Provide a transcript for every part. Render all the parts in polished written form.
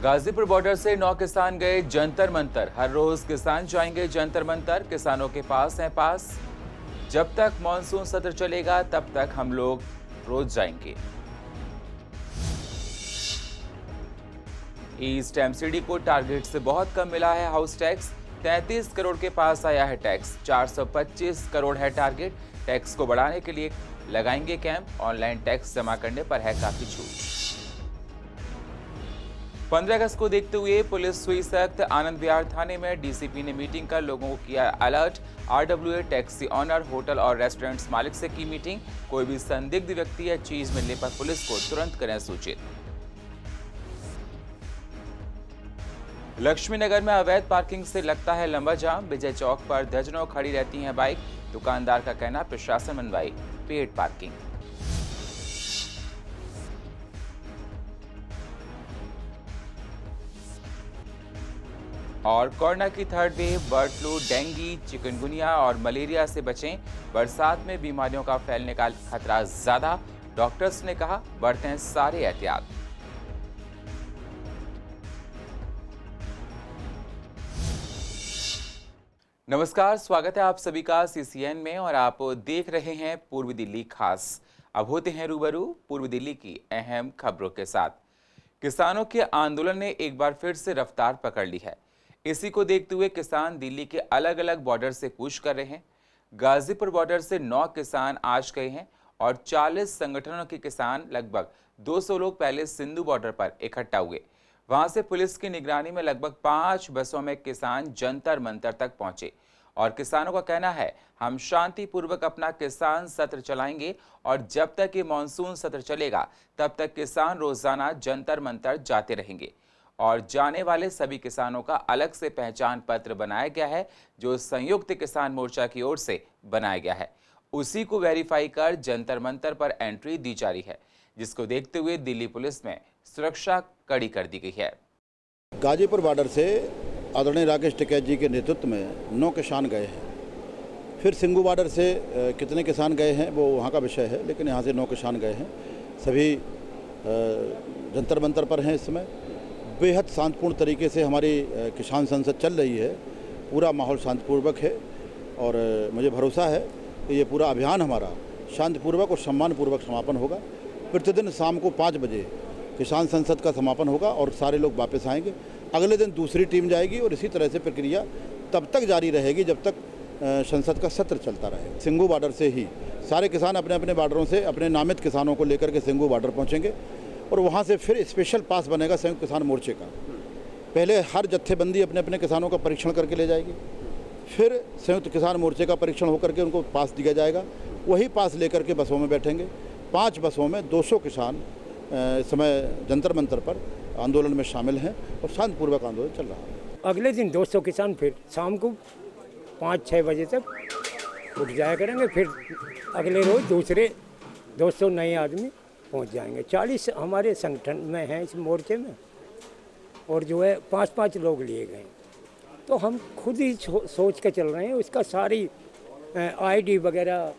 Ghazipur border से 9 किसान गए जंतर मंतर। हर रोज किसान जाएंगे जंतर मंतर। किसानों के पास है पास। जब तक मॉनसून सत्र चलेगा तब तक हम लोग रोज जाएंगे। ईस्ट एमसीडी को टारगेट से बहुत कम मिला है हाउस टैक्स। 33 करोड़ के पास आया है टैक्स। 425 करोड़ है टारगेट। टैक्स को बढ़ाने के लिए लगाएंगे कैंप। ऑनलाइन टैक्स जमा करने पर है काफी छूट। 15 अगस्त को देखते हुए पुलिस हुई सख्त। आनंद विहार थाने में डीसीपी ने मीटिंग कर लोगों को किया अलर्ट। आरडब्ल्यूए, टैक्सी ऑनर, होटल और रेस्टोरेंट्स मालिक से की मीटिंग। कोई भी संदिग्ध व्यक्ति या चीज मिलने पर पुलिस को तुरंत करें सूचित। लक्ष्मीनगर में अवैध पार्किंग से लगता है लंबा जाम। विजय चौक पर दर्जनों खड़ी रहती हैं बाइक। दुकानदार का कहना प्रशासन बनवाई पेड पार्किंग। और कोरोना की third wave, bird flu, dengue, chikungunya और मलेरिया से बचें। बरसात में बीमारियों का फैलने का खतरा ज्यादा। डॉक्टर्स ने कहा बरतें सारे एहतियात। नमस्कार, स्वागत है आप सभी का सीसीएन में और आप देख रहे हैं पूर्वी दिल्ली खास। अब होते हैं रूबरू पूर्व दिल्ली की अहम खबरों के साथ। किसानों के आंदोलन ने एक बार फिर से रफ्तार पकड़ ली है। इसी को देखते हुए किसान दिल्ली के अलग अलग बॉर्डर से कूच कर रहे हैं। गाजीपुर बॉर्डर से 9 किसान आज गए हैं और 40 संगठनों के किसान, लगभग 200 लोग पहले सिंधु बॉर्डर पर इकट्ठा हुए। वहां से पुलिस की निगरानी में लगभग 5 बसों में किसान जंतर मंतर तक पहुंचे और किसानों का कहना है हम शांतिपूर्वक अपना किसान सत्र चलाएंगे और जब तक ये मानसून सत्र चलेगा तब तक किसान रोजाना जंतर मंतर जाते रहेंगे। और जाने वाले सभी किसानों का अलग से पहचान पत्र बनाया गया है जो संयुक्त किसान मोर्चा की ओर से बनाया गया है। उसी को वेरीफाई कर जंतर मंतर पर एंट्री दी जा रही है, जिसको देखते हुए दिल्ली पुलिस में सुरक्षा कड़ी कर दी गई है। गाजीपुर बॉर्डर से आदरणीय राकेश टिकैत जी के नेतृत्व में 9 किसान गए हैं। फिर सिंघू बॉर्डर से कितने किसान गए हैं वो वहाँ का विषय है, लेकिन यहाँ से 9 किसान गए हैं। सभी जंतर मंतर पर हैं। इस समय बेहद शांतिपूर्ण तरीके से हमारी किसान संसद चल रही है। पूरा माहौल शांतिपूर्वक है और मुझे भरोसा है कि ये पूरा अभियान हमारा शांतिपूर्वक और सम्मानपूर्वक समापन होगा। प्रतिदिन शाम को 5 बजे किसान संसद का समापन होगा और सारे लोग वापस आएंगे। अगले दिन दूसरी टीम जाएगी और इसी तरह से प्रक्रिया तब तक जारी रहेगी जब तक संसद का सत्र चलता रहेगा। सिंघू बॉर्डर से ही सारे किसान अपने अपने बॉर्डरों से अपने नामित किसानों को लेकर के सिंघू बॉर्डर पहुंचेंगे और वहां से फिर स्पेशल पास बनेगा संयुक्त किसान मोर्चे का। पहले हर जत्थेबंदी अपने अपने किसानों का परीक्षण करके ले जाएगी, फिर संयुक्त किसान मोर्चे का परीक्षण होकर के उनको पास दिया जाएगा। वही पास लेकर के बसों में बैठेंगे। 5 बसों में 200 किसान इस समय जंतर मंतर पर आंदोलन में शामिल हैं और शांतिपूर्वक आंदोलन चल रहा है। अगले दिन 200 किसान फिर शाम को 5-6 बजे तक उठ जाया करेंगे। फिर अगले रोज दूसरे 200 नए आदमी पहुंच जाएंगे। 40 हमारे संगठन में हैं इस मोर्चे में और जो है 5-5 लोग लिए गए। तो हम खुद ही सोच के चल रहे हैं। उसका सारी आईडी वगैरह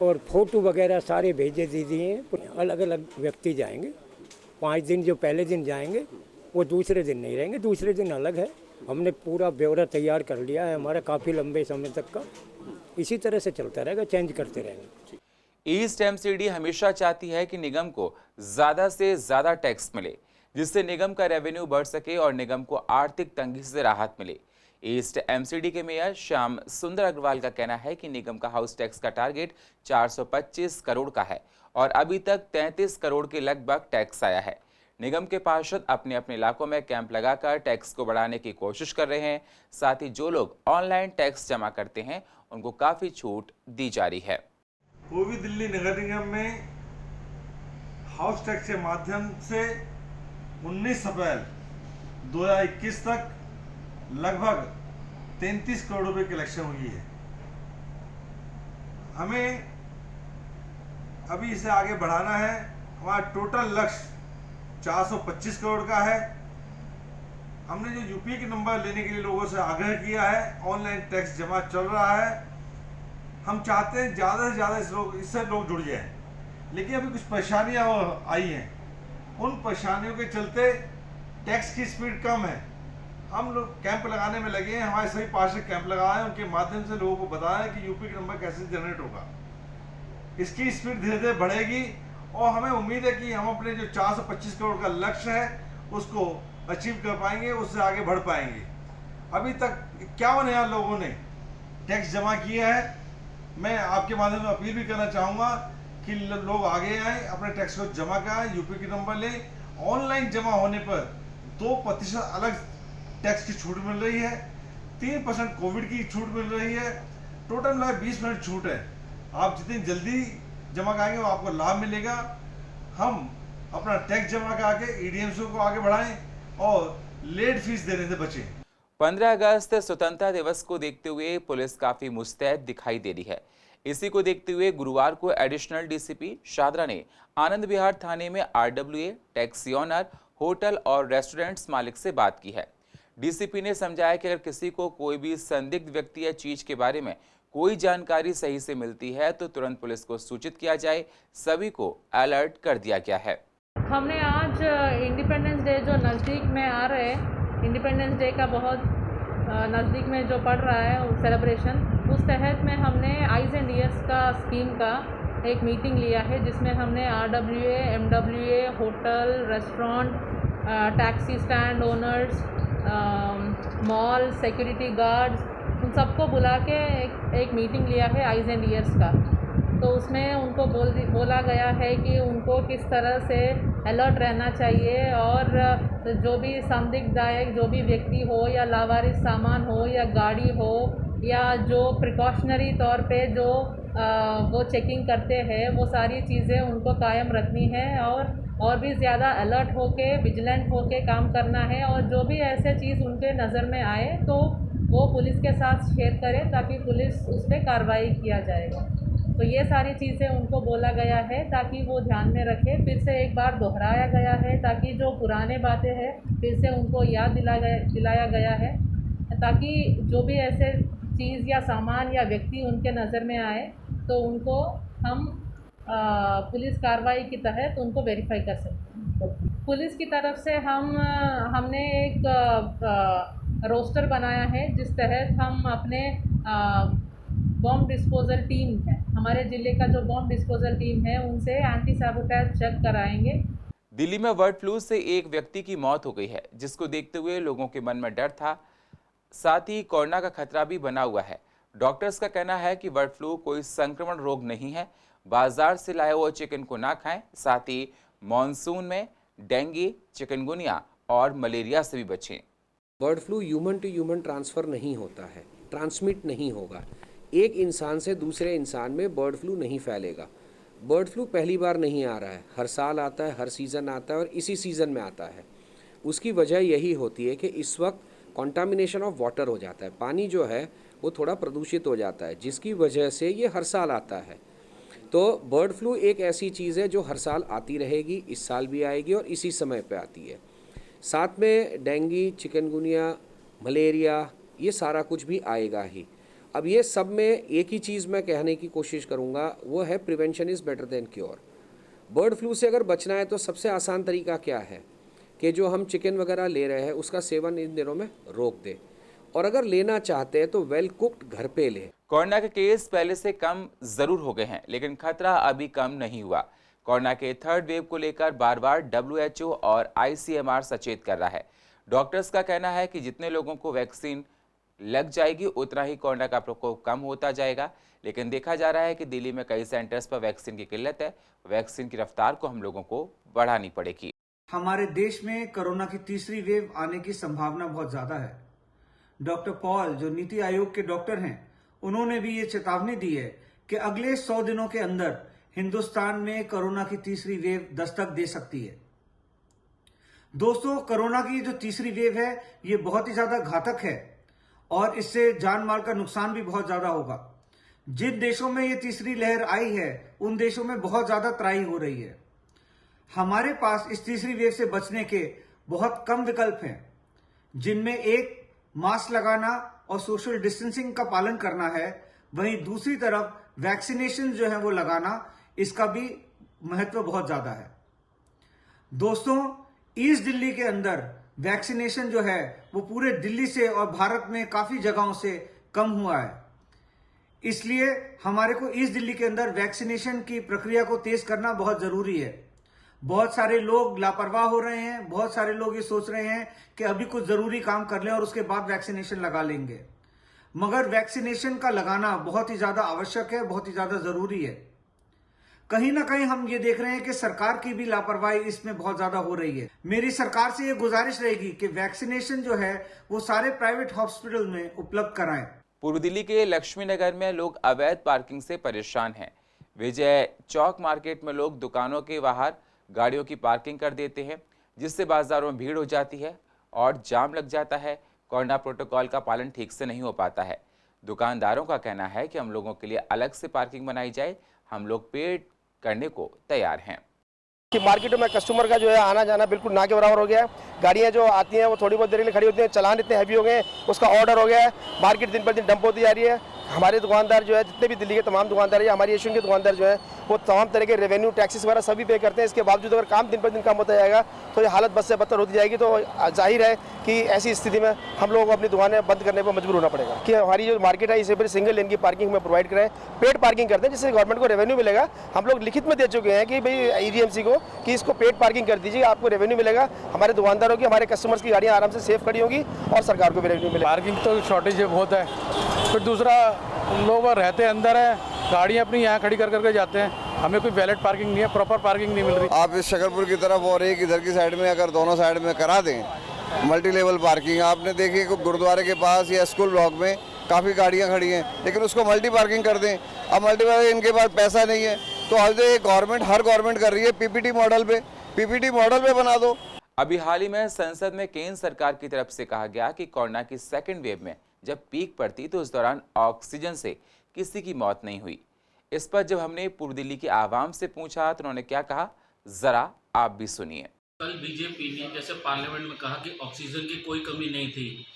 और फोटो वगैरह सारे भेजे दे दिए हैं। अलग अलग व्यक्ति जाएंगे। 5 दिन जो पहले दिन जाएंगे वो दूसरे दिन नहीं रहेंगे, दूसरे दिन अलग है। हमने पूरा ब्यौरा तैयार कर लिया है हमारा काफ़ी लंबे समय तक का। इसी तरह से चलता रहेगा, चेंज करते रहेंगे। ईस्ट एमसीडी हमेशा चाहती है कि निगम को ज्यादा से ज्यादा टैक्स मिले, जिससे निगम का रेवेन्यू बढ़ सके और निगम को आर्थिक तंगी से राहत मिले। ईस्ट एमसीडी के मेयर श्याम सुंदर अग्रवाल का कहना है कि निगम का हाउस टैक्स का टारगेट 425 करोड़ का है और अभी तक 33 करोड़ के लगभग टैक्स आया है। निगम के पार्षद अपने अपने इलाकों में कैंप लगाकर टैक्स को बढ़ाने की कोशिश कर रहे हैं। साथ ही जो लोग ऑनलाइन टैक्स जमा करते हैं उनको काफी छूट दी जा रही है। पूर्वी दिल्ली नगर निगम में हाउस टैक्स के माध्यम से 19 अप्रैल 2021 तक लगभग 33 करोड़ रुपए कलेक्शन हुई है। हमें अभी इसे आगे बढ़ाना है। हमारा टोटल लक्ष्य 425 करोड़ का है। हमने जो यूपी के नंबर लेने के लिए लोगों से आग्रह किया है, ऑनलाइन टैक्स जमा चल रहा है। हम चाहते हैं ज़्यादा से ज़्यादा इससे लोग जुड़ जाएं, लेकिन अभी कुछ परेशानियां आई हैं। उन परेशानियों के चलते टैक्स की स्पीड कम है। हम लोग कैंप लगाने में लगे हैं, हमारे सभी पार्षद कैंप लगाए हैं, उनके माध्यम से लोगों को बताया कि यूपी का नंबर कैसे जनरेट होगा। इसकी स्पीड धीरे धीरे बढ़ेगी और हमें उम्मीद है कि हम अपने जो 425 करोड़ का लक्ष्य है उसको अचीव कर पाएंगे, उससे आगे बढ़ पाएंगे। अभी तक 51,000 लोगों ने टैक्स जमा किया है। मैं आपके माध्यम से अपील भी करना चाहूँगा कि लोग आगे आए, अपने टैक्स को जमा कराएं, यूपी की नंबर लें। ऑनलाइन जमा होने पर 2% अलग टैक्स की छूट मिल रही है, 3% कोविड की छूट मिल रही है, टोटल में 20% छूट है। आप जितनी जल्दी जमा कराएंगे वो आपको लाभ मिलेगा। हम अपना टैक्स जमा करा के ईडीएमसी को आगे बढ़ाएं और लेट फीस देने से बचें। 15 अगस्त स्वतंत्रता दिवस को देखते हुए पुलिस काफी मुस्तैद दिखाई दे रही है। इसी को देखते हुए गुरुवार को एडिशनल डीसीपी शादरा ने आनंद विहार थाने में आरडब्ल्यूए, टैक्सी ऑनर, होटल और रेस्टोरेंट्स मालिक से बात की है। डीसीपी ने समझाया कि अगर किसी को कोई भी संदिग्ध व्यक्ति या चीज के बारे में कोई जानकारी सही से मिलती है तो तुरंत पुलिस को सूचित किया जाए। सभी को अलर्ट कर दिया गया है। हमने आज इंडिपेंडेंस डे जो नज़दीक में आ रहे हैं, इंडिपेंडेंस डे का बहुत नज़दीक में जो पड़ रहा है सेलिब्रेशन, उस तहत में हमने आइज़ एंड ईयर्स का स्कीम का एक मीटिंग लिया है, जिसमें हमने RWA, MWA, hotel, restaurant, taxi stand owners, mall, security guards, उन सबको बुला के एक मीटिंग लिया है आइज़ एंड ईयर्स का। तो उसमें उनको बोला गया है कि उनको किस तरह से अलर्ट रहना चाहिए और जो भी संदिग्धदायक जो भी व्यक्ति हो या लावारिस सामान हो या गाड़ी हो या जो प्रिकॉशनरी तौर पे जो वो चेकिंग करते हैं, वो सारी चीज़ें उनको कायम रखनी है और भी ज़्यादा अलर्ट होके, विजिलेंट होके काम करना है। और जो भी ऐसे चीज़ उनके नज़र में आए तो वो पुलिस के साथ शेयर करें ताकि पुलिस उस पर कार्रवाई किया जाएगा। तो ये सारी चीज़ें उनको बोला गया है ताकि वो ध्यान में रखें। फिर से एक बार दोहराया गया है ताकि जो पुराने बातें हैं फिर से उनको याद दिलाया गया है, ताकि जो भी ऐसे चीज़ या सामान या व्यक्ति उनके नज़र में आए तो उनको हम पुलिस कार्रवाई के तहत उनको वेरीफाई कर सकते हैं। पुलिस की तरफ से हमने एक रोस्टर बनाया है जिस तहत हम अपने बॉम्ब डिस्पोजल टीम है, हमारे ज़िले का जो बॉम्ब डिस्पोजल टीम है, उनसे एंटी सैबोटेज चेक कराएंगे। दिल्ली में बर्ड फ्लू से एक व्यक्ति की मौत हो गई है, जिसको देखते हुए लोगों के मन में डर था, साथ ही कोरोना का खतरा भी बना हुआ है। डॉक्टर्स का कहना है कि बर्ड फ्लू कोई संक्रमण रोग नहीं है। बाजार से लाए हुए चिकन को ना खाएं, साथ ही मॉनसून में डेंगू, चिकनगुनिया और मलेरिया से भी बचें। Bird flu human to human transfer नहीं होता है, ट्रांसमिट नहीं होगा। एक इंसान से दूसरे इंसान में बर्ड फ्लू नहीं फैलेगा। बर्ड फ्लू पहली बार नहीं आ रहा है, हर साल आता है, हर सीज़न आता है और इसी सीज़न में आता है। उसकी वजह यही होती है कि इस वक्त कॉन्टामिनेशन ऑफ वाटर हो जाता है, पानी जो है वो थोड़ा प्रदूषित हो जाता है, जिसकी वजह से ये हर साल आता है। तो बर्ड फ्लू एक ऐसी चीज़ है जो हर साल आती रहेगी, इस साल भी आएगी और इसी समय पे आती है। साथ में डेंगू, चिकनगुनिया, मलेरिया, ये सारा कुछ भी आएगा ही। अब ये सब में एक ही चीज़ मैं कहने की कोशिश करूँगा, वो है prevention is better than cure. Bird flu से अगर बचना है तो सबसे आसान तरीका क्या है कि जो हम चिकन वगैरह ले रहे हैं उसका सेवन इन दिनों में रोक दे, और अगर लेना चाहते हैं तो वेल कुक्ड घर पे लें। कोरोना के केस पहले से कम जरूर हो गए हैं, लेकिन खतरा अभी कम नहीं हुआ। कोरोना के थर्ड वेव को लेकर बार बार WHO और ICMR सचेत कर रहा है। डॉक्टर्स का कहना है कि जितने लोगों को वैक्सीन लग जाएगी उतना ही कोरोना का प्रकोप कम होता जाएगा, लेकिन देखा जा रहा है कि दिल्ली में कई सेंटर्स पर वैक्सीन की किल्लत है। वैक्सीन की रफ्तार को हम लोगों को बढ़ानी पड़ेगी। हमारे देश में कोरोना की तीसरी वेव आने की संभावना बहुत ज्यादा है। डॉक्टर पॉल, जो नीति आयोग के डॉक्टर हैं, उन्होंने भी ये चेतावनी दी है कि अगले 100 दिनों के अंदर हिंदुस्तान में कोरोना की तीसरी वेव दस्तक दे सकती है। दोस्तों, कोरोना की जो तीसरी वेव है ये बहुत ही ज्यादा घातक है और इससे जान माल का नुकसान भी बहुत ज्यादा होगा। जिन देशों में ये तीसरी लहर आई है उन देशों में बहुत ज्यादा त्राही हो रही है। हमारे पास इस तीसरी वेव से बचने के बहुत कम विकल्प हैं, जिनमें एक मास्क लगाना और सोशल डिस्टेंसिंग का पालन करना है। वहीं दूसरी तरफ वैक्सीनेशन जो है वो लगाना, इसका भी महत्व बहुत ज्यादा है। दोस्तों, ईस्ट दिल्ली के अंदर वैक्सीनेशन जो है वो पूरे दिल्ली से और भारत में काफी जगहों से कम हुआ है। इसलिए हमारे को इस दिल्ली के अंदर वैक्सीनेशन की प्रक्रिया को तेज करना बहुत जरूरी है। बहुत सारे लोग लापरवाह हो रहे हैं, बहुत सारे लोग ये सोच रहे हैं कि अभी कुछ जरूरी काम कर लें और उसके बाद वैक्सीनेशन लगा लेंगे, मगर वैक्सीनेशन का लगाना बहुत ही ज्यादा आवश्यक है, बहुत ही ज्यादा जरूरी है। कहीं ना कहीं हम ये देख रहे हैं कि सरकार की भी लापरवाही इसमें बहुत ज्यादा हो रही है। मेरी सरकार से ये गुजारिश रहेगी कि वैक्सीनेशन जो है वो सारे प्राइवेट हॉस्पिटल में उपलब्ध कराएं। पूर्व दिल्ली के लक्ष्मी नगर में लोग अवैध पार्किंग से परेशान हैं। विजय चौक मार्केट में लोग दुकानों के बाहर गाड़ियों की पार्किंग कर देते हैं, जिससे बाजारों में भीड़ हो जाती है और जाम लग जाता है। कोरोना प्रोटोकॉल का पालन ठीक से नहीं हो पाता है। दुकानदारों का कहना है कि हम लोगों के लिए अलग से पार्किंग बनाई जाए, हम लोग पेड करने को तैयार हैं। कि मार्केटों में कस्टमर का जो है आना जाना बिल्कुल ना के बराबर हो गया है। गाड़ियां जो आती हैं वो थोड़ी बहुत देर के लिए खड़ी होती हैं, चालान इतने हैवी हो गए हैं, उसका ऑर्डर हो गया है। मार्केट दिन पर दिन डंप होती जा रही है। हमारे दुकानदार जो है, जितने भी दिल्ली के तमाम दुकानदार है, हमारी एशियन के दुकानदार जो है, वो तमाम तरह के रेवेन्यू टैक्सेस वगैरह सभी पे करते हैं। इसके बावजूद अगर काम दिन पर दिन कम होता जाएगा तो ये हालत बद से बदतर होती जाएगी। तो जाहिर है कि ऐसी स्थिति में हम लोगों को अपनी दुकानें बंद करने पर मजबूर होना पड़ेगा। कि हमारी जो मार्केट है इसे पर सिंगल लेन की पार्किंग में प्रोवाइड करें, पेड पार्किंग करते हैं, जिससे गवर्नमेंट को रेवेन्यू मिलेगा। हम लोग लिखित में दे चुके हैं कि भाई EDMC को कि इसको पेड पार्किंग कर दीजिए, आपको रेवेन्यू मिलेगा। हमारे दुकानदारों की, हमारे कस्टमर्स की गाड़ियाँ आराम से सेफ खड़ी होगी और सरकार को भी रेवेन्यू मिलेगा। पार्किंग तो शॉर्टेज बहुत है। फिर दूसरा, लोग रहते अंदर है, गाड़ियाँ अपनी यहाँ खड़ी कर करके जाते हैं। हमें कोई वैलिड पार्किंग नहीं है, प्रॉपर पार्किंग नहीं मिल रही। आप इस शकरपुर की तरफ और एक इधर की साइड में अगर दोनों साइड में करा दें मल्टी लेवल पार्किंग, आपने देखी कि गुरुद्वारे के पास या स्कूल ब्लॉक में काफ़ी गाड़ियाँ खड़ी हैं, लेकिन उसको मल्टी पार्किंग कर दें। अब मल्टी पार्किंग इनके पास पैसा नहीं है, तो आज गवर्नमेंट हर गवर्नमेंट कर रही है PPT मॉडल पे बना दो। अभी हाल ही में संसद में केंद्र सरकार की तरफ से कहा गया कि कोरोना की सेकेंड वेव में जब पीक पड़ती तो उस दौरान ऑक्सीजन से किसी की मौत नहीं हुई। इस पर जब हमने पूर्व दिल्ली की आवाम से पूछा तो उन्होंने क्या कहा, जरा आप भी सुनिए। कल बीजेपी ने जैसे पार्लियामेंट में कहा कि ऑक्सीजन की कोई कमी नहीं थी,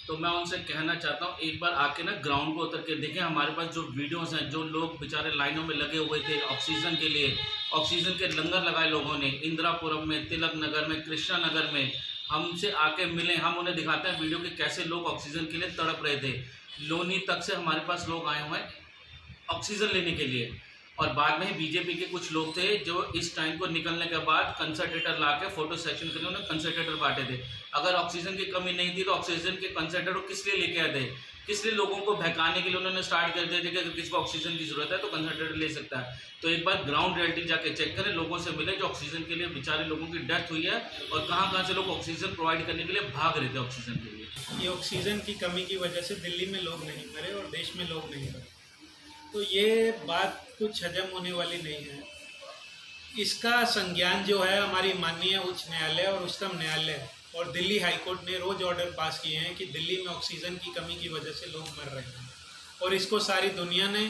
तो मैं उनसे कहना चाहता हूँ एक बार आके ना ग्राउंड पर उतर के देखें। हमारे पास जो वीडियोस हैं, जो लोग बेचारे लाइनों में लगे हुए थे ऑक्सीजन के लिए, ऑक्सीजन के लंगर लगाए लोगों ने इंदिरापुरम में, तिलक नगर में, कृष्णा नगर में। हमसे आके मिले, हम उन्हें दिखाते हैं वीडियो कि कैसे लोग ऑक्सीजन के लिए तड़प रहे थे। लोनी तक से हमारे पास लोग आए हुए हैं ऑक्सीजन लेने के लिए। और बाद में ही बीजेपी के कुछ लोग थे जो इस टाइम को निकलने के बाद कंसंट्रेटर ला के फोटो सेक्शन के लिए उन्होंने कंसंट्रेटर बांटे थे। अगर ऑक्सीजन की कमी नहीं थी तो ऑक्सीजन के कंसंट्रेटर किस लिए लेके आए थे? किस लिए लोगों को बहकाने के लिए उन्होंने स्टार्ट कर दिया था कि अगर किसी को ऑक्सीजन की जरूरत है तो कंसंट्रेटर ले सकता है। तो एक बार ग्राउंड रियलिटी जाके चेक करें, लोगों से मिले जो ऑक्सीजन के लिए बेचारे लोगों की डेथ हुई है और कहाँ से लोग ऑक्सीजन प्रोवाइड करने के लिए भाग रहे थे ऑक्सीजन के लिए। ये ऑक्सीजन की कमी की वजह से दिल्ली में लोग नहीं मरे और देश में लोग नहीं मरे, तो ये बात कुछ हजम होने वाली नहीं है। इसका संज्ञान जो है हमारी माननीय उच्च न्यायालय और उच्चतम न्यायालय और दिल्ली हाईकोर्ट ने रोज ऑर्डर पास किए हैं कि दिल्ली में ऑक्सीजन की कमी की वजह से लोग मर रहे हैं, और इसको सारी दुनिया ने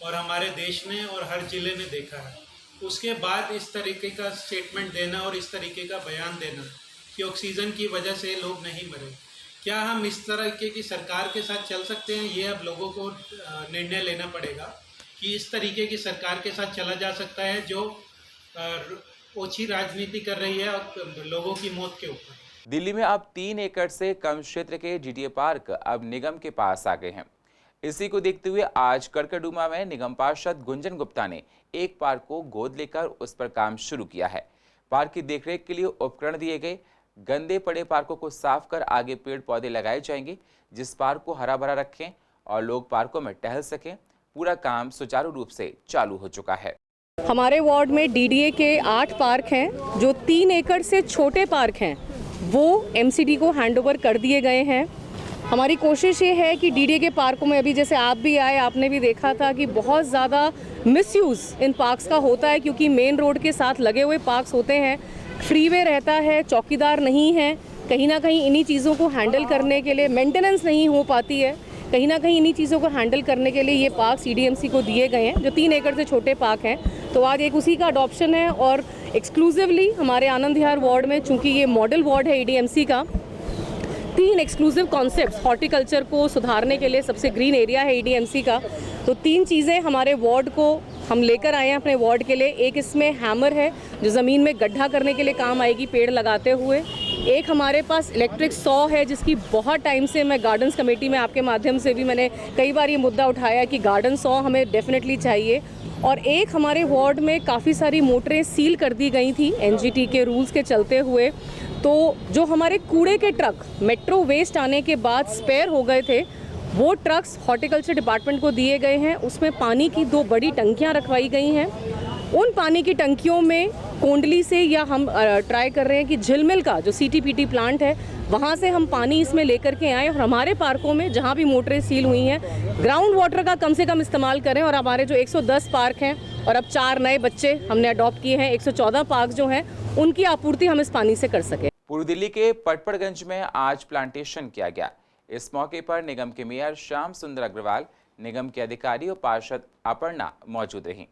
और हमारे देश ने और हर जिले ने देखा है। उसके बाद इस तरीके का स्टेटमेंट देना और इस तरीके का बयान देना कि ऑक्सीजन की वजह से लोग नहीं मरे, क्या हम इस तरीके की सरकार के साथ चल सकते हैं? ये अब लोगों को निर्णय लेना पड़ेगा कि इस तरीके की सरकार के साथ चला जा सकता है जो ओछी राजनीति कर रही है लोगों की मौत के ऊपर। दिल्ली में अब 3 एकड़ से कम क्षेत्र के DDA पार्क अब निगम के पास आ गए हैं। इसी को देखते हुए आज करकरडूमा में निगम पार्षद गुंजन गुप्ता ने एक पार्क को गोद लेकर उस पर काम शुरू किया है। पार्क की देखरेख के लिए उपकरण दिए गए। गंदे पड़े पार्कों को साफ कर आगे पेड़ पौधे लगाए जाएंगे, जिस पार्क को हरा भरा रखें और लोग पार्कों में टहल सकें। पूरा काम सुचारू रूप से चालू हो चुका है। हमारे वार्ड में DDA के 8 पार्क हैं, जो 3 एकड़ से छोटे पार्क हैं वो MCD को हैंडओवर कर दिए गए हैं। हमारी कोशिश ये है कि DDA के पार्कों में, अभी जैसे आप भी आए, आपने भी देखा था कि बहुत ज़्यादा मिसयूज़ इन पार्क्स का होता है, क्योंकि मेन रोड के साथ लगे हुए पार्क्स होते हैं, फ्रीवे रहता है, चौकीदार नहीं है। कहीं ना कहीं इन्हीं चीज़ों को हैंडल करने के लिए मेंटेनेंस नहीं हो पाती है। कहीं ना कहीं इन्हीं चीज़ों को हैंडल करने के लिए ये पार्क CDMC को दिए गए हैं, जो 3 एकड़ से छोटे पार्क हैं। तो आज एक उसी का अडॉप्शन है और एक्सक्लूसिवली हमारे आनंद विहार वार्ड में, चूँकि ये मॉडल वार्ड है EDMC का, 3 एक्सक्लूसिव कॉन्सेप्ट्स हॉर्टिकल्चर को सुधारने के लिए, सबसे ग्रीन एरिया है EDMC का, तो 3 चीज़ें हमारे वार्ड को हम लेकर आए हैं अपने वार्ड के लिए। एक इसमें हैमर है जो ज़मीन में गड्ढा करने के लिए काम आएगी पेड़ लगाते हुए। एक हमारे पास इलेक्ट्रिक 100 है, जिसकी बहुत टाइम से मैं गार्डन्स कमेटी में आपके माध्यम से भी मैंने कई बार ये मुद्दा उठाया कि गार्डन 100 हमें डेफिनेटली चाहिए। और एक हमारे वार्ड में काफ़ी सारी मोटरें सील कर दी गई थी एनजीटी के रूल्स के चलते हुए। तो जो हमारे कूड़े के ट्रक मेट्रो वेस्ट आने के बाद स्पेयर हो गए थे, वो ट्रक्स हॉर्टिकल्चर डिपार्टमेंट को दिए गए हैं। उसमें पानी की 2 बड़ी टंकियां रखवाई गई हैं। उन पानी की टंकियों में कोंडली से, या हम ट्राई कर रहे हैं कि झिलमिल का जो सीटीपीटी प्लांट है वहाँ से हम पानी इसमें लेकर के आएँ और हमारे पार्कों में जहाँ भी मोटरें सील हुई हैं ग्राउंड वाटर का कम से कम इस्तेमाल करें। और हमारे जो 110 पार्क हैं और अब 4 नए बच्चे हमने अडॉप्ट किए हैं, 114 पार्क जो हैं उनकी आपूर्ति हम इस पानी से कर सकें। पूर्व दिल्ली के पटपड़गंज में आज प्लांटेशन किया गया। इस मौके पर निगम के मेयर श्याम सुंदर अग्रवाल, निगम के अधिकारी और पार्षद अपर्णा मौजूद रहीं।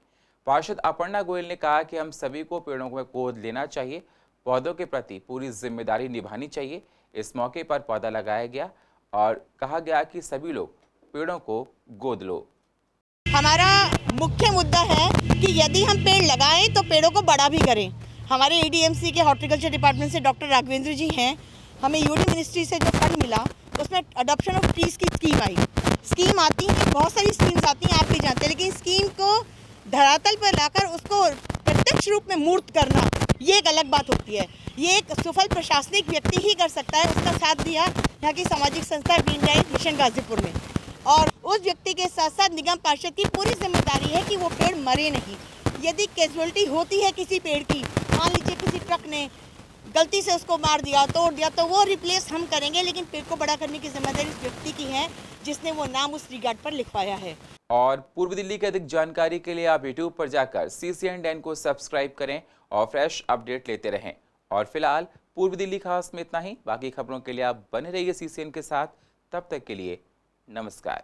पार्षद अपर्णा गोयल ने कहा कि हम सभी को पेड़ों में गोद लेना चाहिए, पौधों के प्रति पूरी जिम्मेदारी निभानी चाहिए। इस मौके पर पौधा लगाया गया और कहा गया कि सभी लोग पेड़ों को गोद लो। हमारा मुख्य मुद्दा है कि यदि हम पेड़ लगाएं तो पेड़ों को बड़ा भी करें। हमारे एडीएमसी के हॉर्टिकल्चर डिपार्टमेंट से डॉक्टर राघवेंद्र जी हैं। हमें यूडी मिनिस्ट्री से जो फंड मिला उसमें अडॉप्शन ऑफ ट्रीज की स्कीम आई। स्कीम आती है, बहुत सारी स्कीम्स आती हैं, आप भी जानते हैं, लेकिन स्कीम को धरातल पर लाकर उसको प्रत्यक्ष रूप में मूर्त करना ये एक अलग बात होती है। ये एक सफल प्रशासनिक व्यक्ति ही कर सकता है। उसका साथ दिया यहाँ की सामाजिक संस्था ग्रीन लाइफ मिशन गाजीपुर में, और उस व्यक्ति के साथ साथ निगम पार्षद की पूरी जिम्मेदारी है कि वो पेड़ मरे नहीं। यदि कैजुअलिटी होती है किसी पेड़ की, मान लीजिए किसी ट्रक ने गलती से उसको मार दिया, तोड़ दिया, तो वो रिप्लेस हम करेंगे, लेकिन पेड़ को बड़ा करने की जिम्मेदारी उस व्यक्ति की है जिसने वो नाम उस रिगार्ड पर लिखवाया है। और पूर्व दिल्ली की अधिक जानकारी के लिए आप यूट्यूब पर जाकर CCN को सब्सक्राइब करें और फ्रेश अपडेट लेते रहें। और फिलहाल पूर्व दिल्ली खास में इतना ही। बाकी खबरों के लिए आप बने रहिए CCN के साथ। तब तक के लिए नमस्कार।